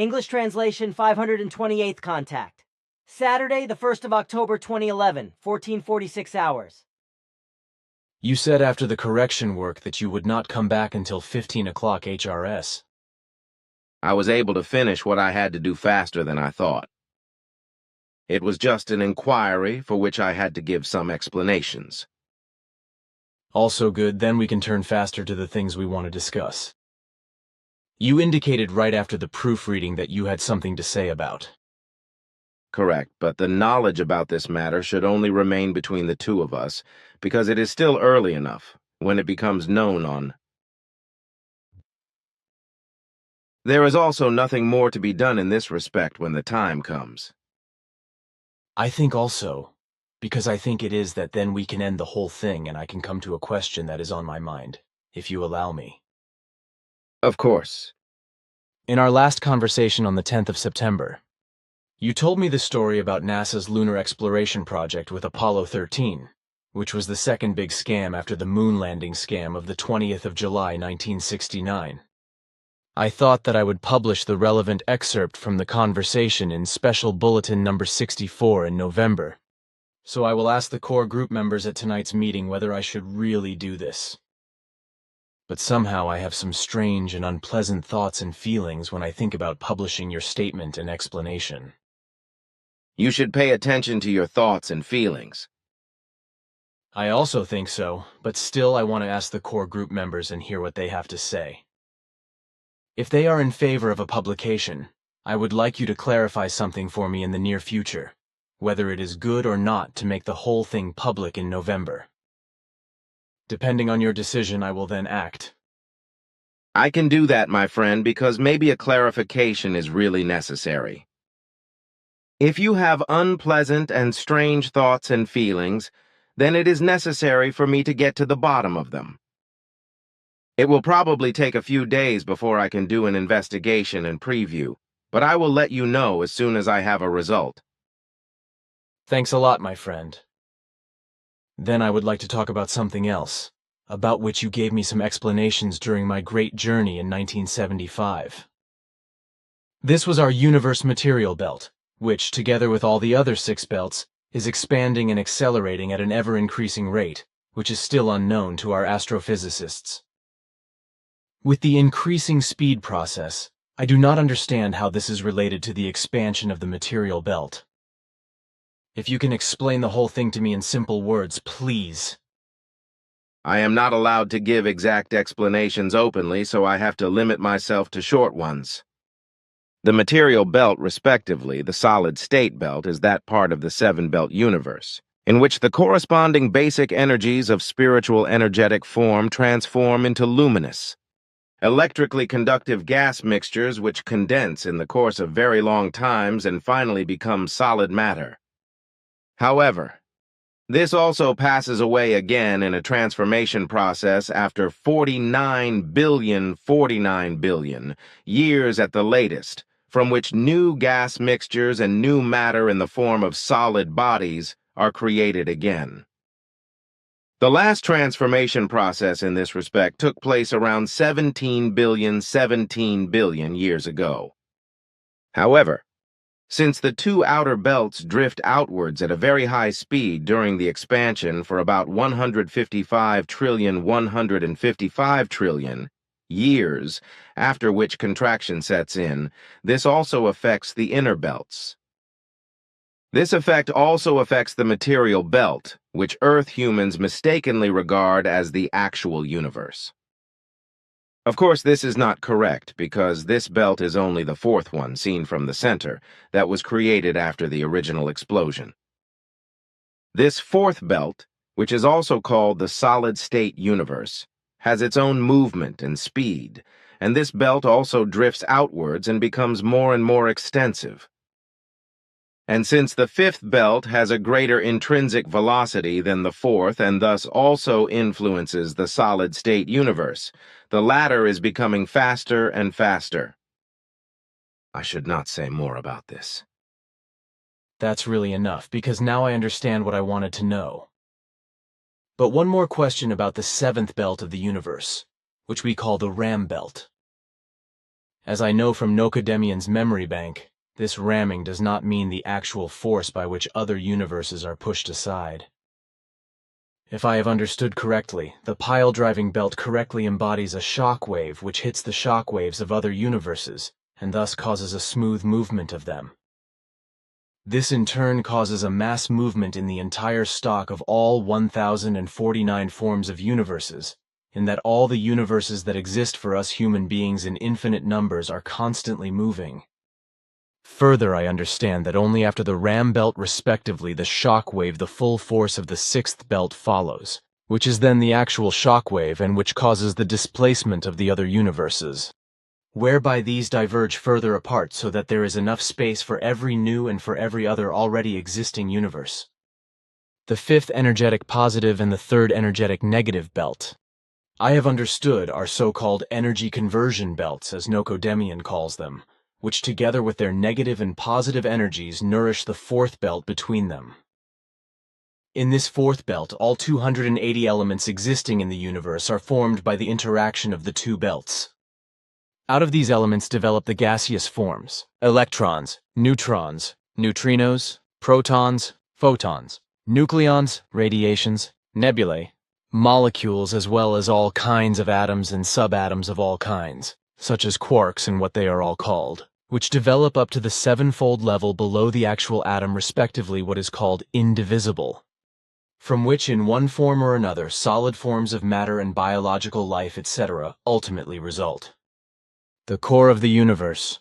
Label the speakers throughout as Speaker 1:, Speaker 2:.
Speaker 1: English translation 528th contact. Saturday, the 1st of October 2011, 1446 hours.
Speaker 2: You said after the correction work that you would not come back until 15 o'clock HRS.
Speaker 3: I was able to finish what I had to do faster than I thought. It was just an inquiry for which I had to give some explanations.
Speaker 2: Also good, then we can turn faster to the things we want to discuss. You indicated right after the proofreading that you had something to say about.
Speaker 3: Correct, but the knowledge about this matter should only remain between the two of us, because it is still early enough. When it becomes known on... There is also nothing more to be done in this respect when the time comes.
Speaker 2: I think also, because I think it is that then we can end the whole thing and I can come to a question that is on my mind, if you allow me.
Speaker 3: Of course.
Speaker 2: In our last conversation on the 10th of September, you told me the story about NASA's lunar exploration project with Apollo 13, which was the second big scam after the moon landing scam of the 20th of July, 1969. I thought that I would publish the relevant excerpt from the conversation in Special Bulletin number 64 in November, so I will ask the core group members at tonight's meeting whether I should really do this. But somehow I have some strange and unpleasant thoughts and feelings when I think about publishing your statement and explanation.
Speaker 3: You should pay attention to your thoughts and feelings.
Speaker 2: I also think so, but still I want to ask the core group members and hear what they have to say. If they are in favor of a publication, I would like you to clarify something for me in the near future, whether it is good or not to make the whole thing public in November. Depending on your decision, I will then act.
Speaker 3: I can do that, my friend, because maybe a clarification is really necessary. If you have unpleasant and strange thoughts and feelings, then it is necessary for me to get to the bottom of them. It will probably take a few days before I can do an investigation and preview, but I will let you know as soon as I have a result.
Speaker 2: Thanks a lot, my friend. Then I would like to talk about something else, about which you gave me some explanations during my great journey in 1975. This was our universe material belt, which, together with all the other 6 belts, is expanding and accelerating at an ever-increasing rate, which is still unknown to our astrophysicists. With the increasing speed process, I do not understand how this is related to the expansion of the material belt. If you can explain the whole thing to me in simple words, please.
Speaker 3: I am not allowed to give exact explanations openly, so I have to limit myself to short ones. The material belt, respectively, the solid state belt, is that part of the 7-belt universe, in which the corresponding basic energies of spiritual energetic form transform into luminous, electrically conductive gas mixtures which condense in the course of very long times and finally become solid matter. However, this also passes away again in a transformation process after 49 billion years at the latest, from which new gas mixtures and new matter in the form of solid bodies are created again. The last transformation process in this respect took place around 17 billion years ago. However, since the 2 outer belts drift outwards at a very high speed during the expansion for about 155 trillion years, after which contraction sets in, this also affects the inner belts. This effect also affects the material belt, which Earth humans mistakenly regard as the actual universe. Of course, this is not correct, because this belt is only the 4th one, seen from the center, that was created after the original explosion. This 4th belt, which is also called the solid-state universe, has its own movement and speed, and this belt also drifts outwards and becomes more and more extensive. And since the 5th belt has a greater intrinsic velocity than the 4th and thus also influences the solid-state universe, the latter is becoming faster and faster. I should not say more about this.
Speaker 2: That's really enough, because now I understand what I wanted to know. But one more question about the 7th belt of the universe, which we call the Ram belt. As I know from Nokodemian's memory bank, this ramming does not mean the actual force by which other universes are pushed aside. If I have understood correctly, the pile-driving belt correctly embodies a shock wave which hits the shock waves of other universes, and thus causes a smooth movement of them. This in turn causes a mass movement in the entire stock of all 1049 forms of universes, in that all the universes that exist for us human beings in infinite numbers are constantly moving. Further, I understand that only after the ram belt respectively the shock wave the full force of the sixth belt follows, which is then the actual shock wave and which causes the displacement of the other universes, whereby these diverge further apart so that there is enough space for every new and for every other already existing universe. The fifth energetic positive and the third energetic negative belt, I have understood, are so-called energy conversion belts, as Nokodemian calls them, which together with their negative and positive energies nourish the fourth belt between them. In this fourth belt, all 280 elements existing in the universe are formed by the interaction of the two belts. Out of these elements develop the gaseous forms: electrons, neutrons, neutrinos, protons, photons, nucleons, radiations, nebulae, molecules, as well as all kinds of atoms and subatoms of all kinds, such as quarks and what they are all called, which develop up to the sevenfold level below the actual atom, respectively what is called indivisible, from which in one form or another solid forms of matter and biological life, etc., ultimately result. The core of the universe,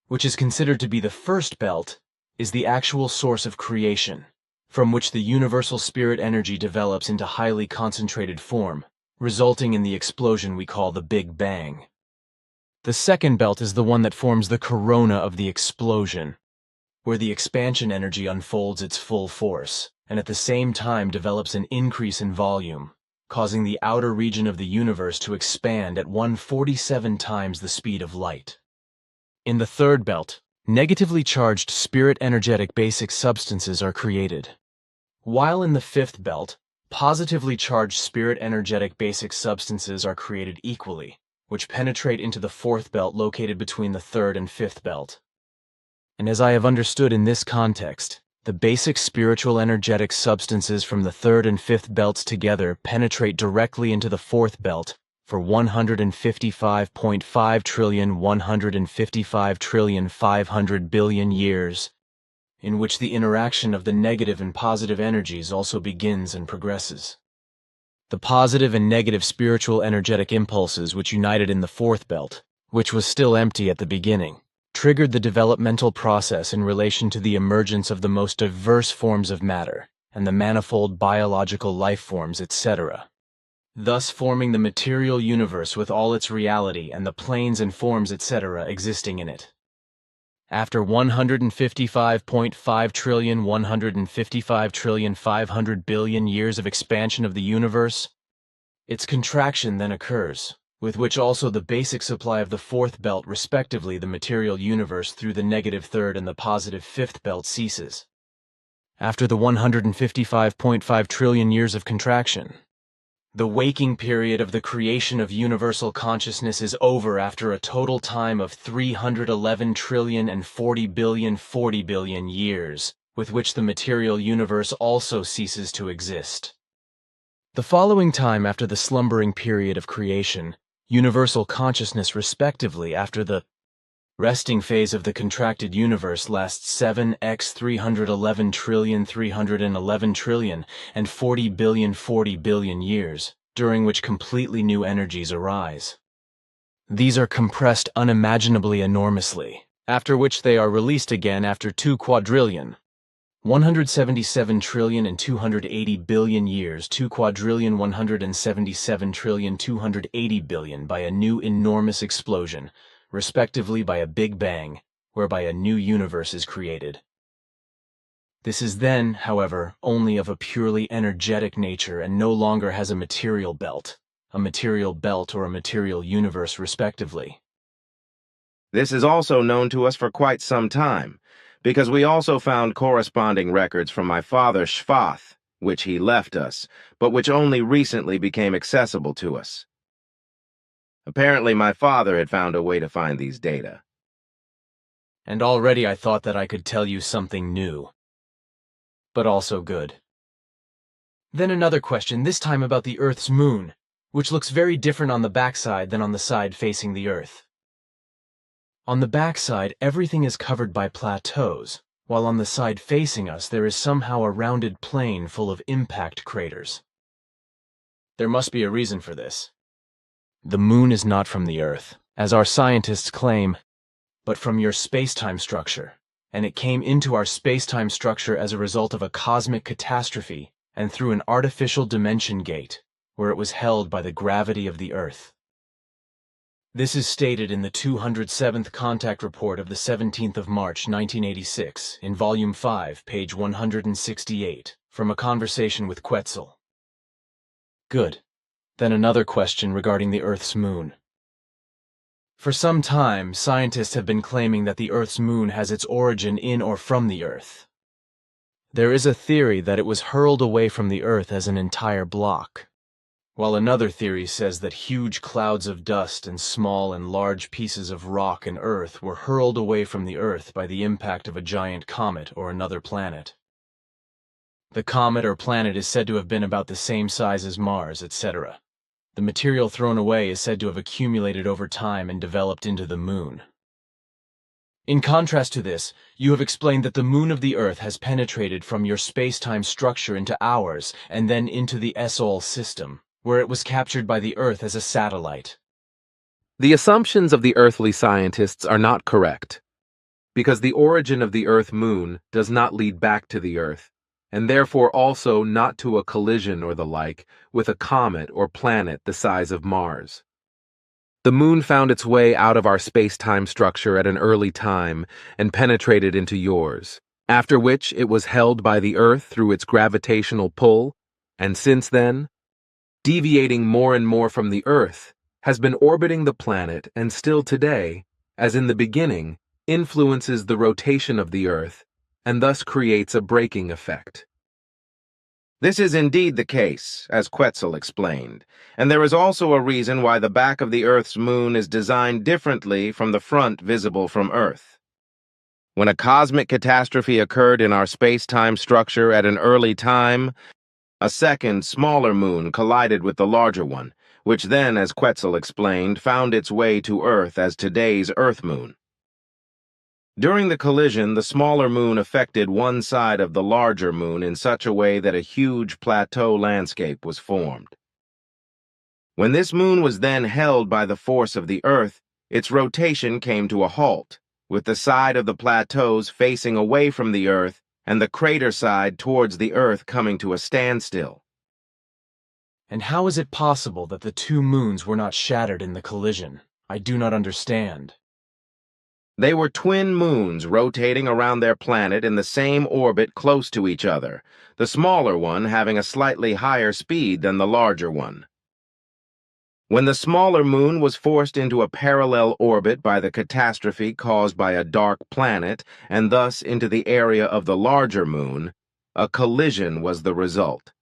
Speaker 2: which is considered to be the first belt, is the actual source of creation, from which the universal spirit energy develops into highly concentrated form, resulting in the explosion we call the Big Bang. The second belt is the one that forms the corona of the explosion, where the expansion energy unfolds its full force, and at the same time develops an increase in volume, causing the outer region of the universe to expand at 147 times the speed of light. In the third belt, negatively charged spirit energetic basic substances are created, while in the fifth belt, positively charged spirit energetic basic substances are created equally, which penetrate into the fourth belt located between the third and fifth belt. And as I have understood in this context, the basic spiritual energetic substances from the third and fifth belts together penetrate directly into the fourth belt for 155.5 trillion 155 trillion 500 billion years, in which the interaction of the negative and positive energies also begins and progresses. The positive and negative spiritual energetic impulses which united in the fourth belt, which was still empty at the beginning, triggered the developmental process in relation to the emergence of the most diverse forms of matter and the manifold biological life forms, etc., thus forming the material universe with all its reality and the planes and forms, etc., existing in it. After 155.5 trillion 155 trillion 500 billion years of expansion of the universe, its contraction then occurs, with which also the basic supply of the fourth belt, respectively the material universe through the negative third and the positive fifth belt, ceases. After the 155.5 trillion years of contraction, the waking period of the creation of universal consciousness is over after a total time of 311 trillion and 40 billion years, with which the material universe also ceases to exist. The following time after the slumbering period of creation, universal consciousness respectively after the resting phase of the contracted universe lasts 7x 311 trillion 311 trillion and 40 billion years, during which completely new energies arise. These are compressed unimaginably enormously, after which they are released again after 2 quadrillion, 177 trillion and 280 billion years, 2 quadrillion 177 trillion 280 billion by a new enormous explosion, respectively by a Big Bang, whereby a new universe is created. This is then, however, only of a purely energetic nature and no longer has a material belt or a material universe, respectively.
Speaker 3: This is also known to us for quite some time, because we also found corresponding records from my father Shvath, which he left us, but which only recently became accessible to us. Apparently, my father had found a way to find these data.
Speaker 2: And already I thought that I could tell you something new. But also good. Then another question, this time about the Earth's moon, which looks very different on the backside than on the side facing the Earth. On the backside, everything is covered by plateaus, while on the side facing us there is somehow a rounded plain full of impact craters. There must be a reason for this. The moon is not from the Earth, as our scientists claim, but from your space-time structure, and it came into our space-time structure as a result of a cosmic catastrophe and through an artificial dimension gate, where it was held by the gravity of the Earth. This is stated in the 207th Contact Report of the 17th of March, 1986, in Volume 5, page 168, from a conversation with Quetzal. Good. Then another question regarding the Earth's moon. For some time, scientists have been claiming that the Earth's moon has its origin in or from the Earth. There is a theory that it was hurled away from the Earth as an entire block, while another theory says that huge clouds of dust and small and large pieces of rock and earth were hurled away from the Earth by the impact of a giant comet or another planet. The comet or planet is said to have been about the same size as Mars, etc. The material thrown away is said to have accumulated over time and developed into the moon. In contrast to this, you have explained that the moon of the Earth has penetrated from your space-time structure into ours and then into the Sol system, where it was captured by the Earth as a satellite.
Speaker 3: The assumptions of the earthly scientists are not correct, because the origin of the Earth-Moon does not lead back to the Earth, and therefore also not to a collision or the like with a comet or planet the size of Mars. The moon found its way out of our space-time structure at an early time and penetrated into yours, after which it was held by the Earth through its gravitational pull, and since then, deviating more and more from the Earth, has been orbiting the planet and still today, as in the beginning, influences the rotation of the Earth and thus creates a braking effect. This is indeed the case, as Quetzal explained, and there is also a reason why the back of the Earth's moon is designed differently from the front visible from Earth. When a cosmic catastrophe occurred in our space-time structure at an early time, a second, smaller moon collided with the larger one, which then, as Quetzal explained, found its way to Earth as today's Earth moon. During the collision, the smaller moon affected one side of the larger moon in such a way that a huge plateau landscape was formed. When this moon was then held by the force of the Earth, its rotation came to a halt, with the side of the plateaus facing away from the Earth and the crater side towards the Earth coming to a standstill.
Speaker 2: And how is it possible that the two moons were not shattered in the collision? I do not understand.
Speaker 3: They were twin moons rotating around their planet in the same orbit close to each other, the smaller one having a slightly higher speed than the larger one. When the smaller moon was forced into a parallel orbit by the catastrophe caused by a dark planet and thus into the area of the larger moon, a collision was the result.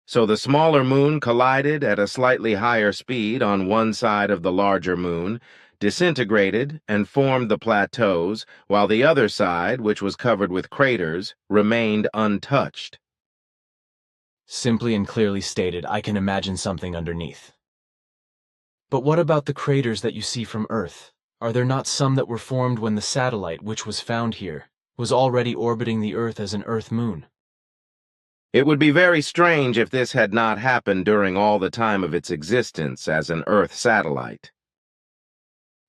Speaker 3: So the smaller moon collided at a slightly higher speed on one side of the larger moon, disintegrated and formed the plateaus, while the other side, which was covered with craters, remained untouched.
Speaker 2: Simply and clearly stated, I can imagine something underneath. But what about the craters that you see from Earth? Are there not some that were formed when the satellite, which was found here, was already orbiting the Earth as an Earth moon?
Speaker 3: It would be very strange if this had not happened during all the time of its existence as an Earth satellite.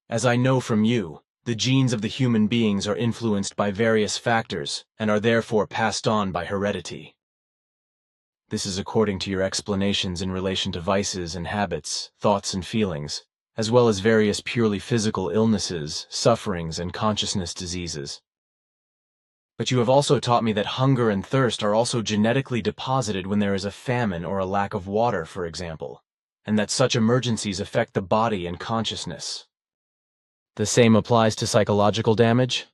Speaker 2: As I know from you, the genes of the human beings are influenced by various factors and are therefore passed on by heredity. This is according to your explanations in relation to vices and habits, thoughts and feelings, as well as various purely physical illnesses, sufferings, and consciousness diseases. But you have also taught me that hunger and thirst are also genetically deposited when there is a famine or a lack of water, for example, and that such emergencies affect the body and consciousness. The same applies to psychological damage?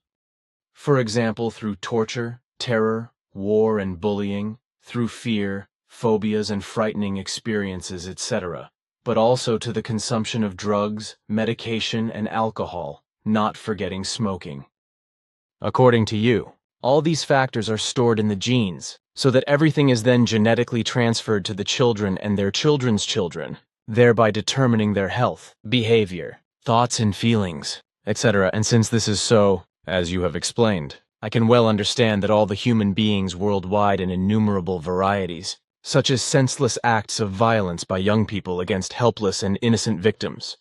Speaker 2: For example, through torture, terror, war and bullying, through fear, phobias and frightening experiences, etc. but also to the consumption of drugs, medication, and alcohol, not forgetting smoking. According to you, all these factors are stored in the genes, so that everything is then genetically transferred to the children and their children's children, thereby determining their health, behavior, thoughts and feelings, etc. And since this is so, as you have explained, I can well understand that all the human beings worldwide in innumerable varieties, such as senseless acts of violence by young people against helpless and innocent victims,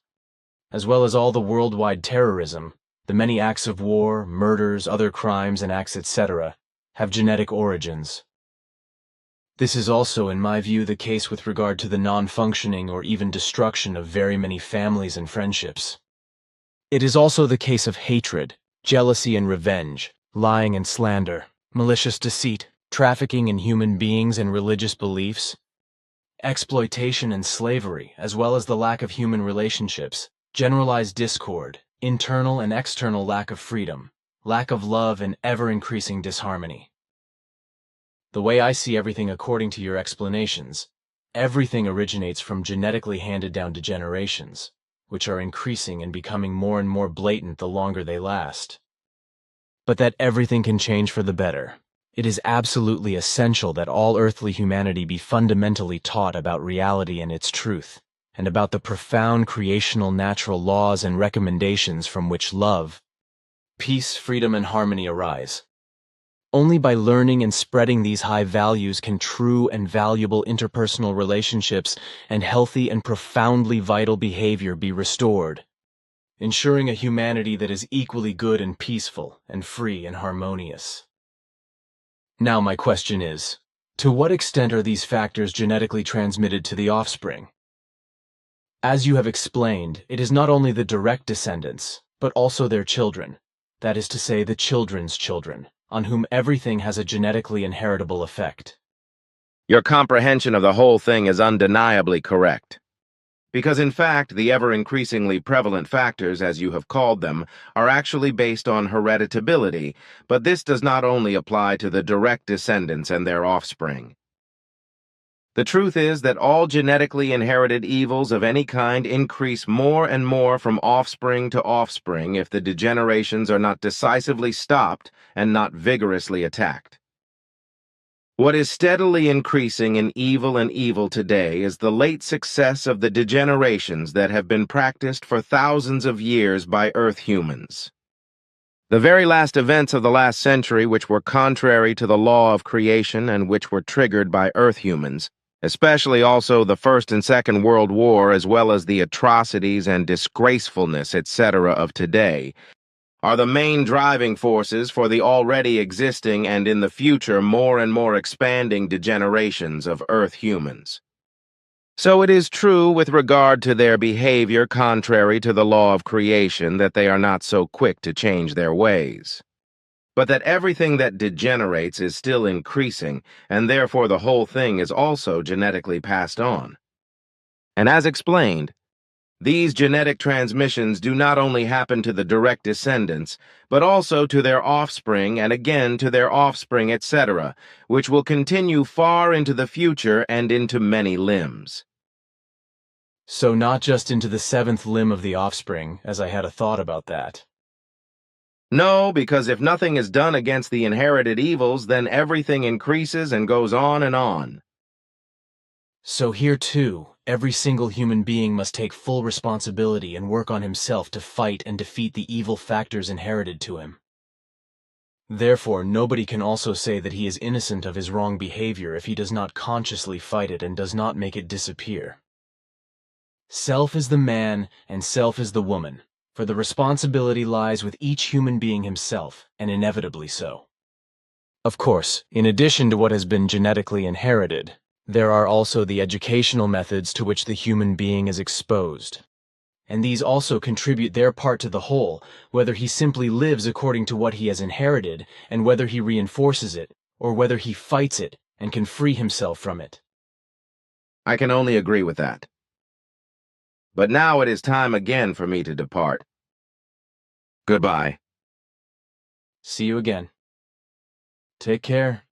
Speaker 2: as well as all the worldwide terrorism, the many acts of war, murders, other crimes and acts, etc., have genetic origins. This is also, in my view, the case with regard to the non-functioning or even destruction of very many families and friendships. It is also the case of hatred, jealousy and revenge, lying and slander, malicious deceit, trafficking in human beings and religious beliefs, exploitation and slavery, as well as the lack of human relationships, generalized discord, internal and external lack of freedom, lack of love, and ever-increasing disharmony. The way I see everything according to your explanations, everything originates from genetically handed down degenerations, which are increasing and becoming more and more blatant the longer they last. But that everything can change for the better. It is absolutely essential that all earthly humanity be fundamentally taught about reality and its truth, and about the profound creational natural laws and recommendations from which love, peace, freedom, and harmony arise. Only by learning and spreading these high values can true and valuable interpersonal relationships and healthy and profoundly vital behavior be restored, ensuring a humanity that is equally good and peaceful and free and harmonious. Now my question is, to what extent are these factors genetically transmitted to the offspring? As you have explained, it is not only the direct descendants, but also their children, that is to say, the children's children, on whom everything has a genetically inheritable effect.
Speaker 3: Your comprehension of the whole thing is undeniably correct. Because in fact, the ever-increasingly prevalent factors, as you have called them, are actually based on hereditability, but this does not only apply to the direct descendants and their offspring. The truth is that all genetically inherited evils of any kind increase more and more from offspring to offspring if the degenerations are not decisively stopped and not vigorously attacked. What is steadily increasing in evil today is the late success of the degenerations that have been practiced for thousands of years by Earth humans. The very last events of the last century, which were contrary to the law of creation and which were triggered by Earth humans, especially also the First and Second World War, as well as the atrocities and disgracefulness, etc. of today, are the main driving forces for the already existing and in the future more and more expanding degenerations of Earth humans. So it is true with regard to their behavior contrary to the law of creation that they are not so quick to change their ways. But that everything that degenerates is still increasing, and therefore the whole thing is also genetically passed on. And as explained, these genetic transmissions do not only happen to the direct descendants, but also to their offspring and again to their offspring, etc., which will continue far into the future and into many limbs.
Speaker 2: So not just into the seventh limb of the offspring, as I had a thought about that.
Speaker 3: No, because if nothing is done against the inherited evils, then everything increases and goes on and on.
Speaker 2: So here too, every single human being must take full responsibility and work on himself to fight and defeat the evil factors inherited to him. Therefore, nobody can also say that he is innocent of his wrong behavior if he does not consciously fight it and does not make it disappear. Self is the man and self is the woman, for the responsibility lies with each human being himself, and inevitably so. Of course, in addition to what has been genetically inherited, there are also the educational methods to which the human being is exposed. And these also contribute their part to the whole, whether he simply lives according to what he has inherited, and whether he reinforces it, or whether he fights it and can free himself from it.
Speaker 3: I can only agree with that. But now it is time again for me to depart. Goodbye.
Speaker 2: See you again. Take care.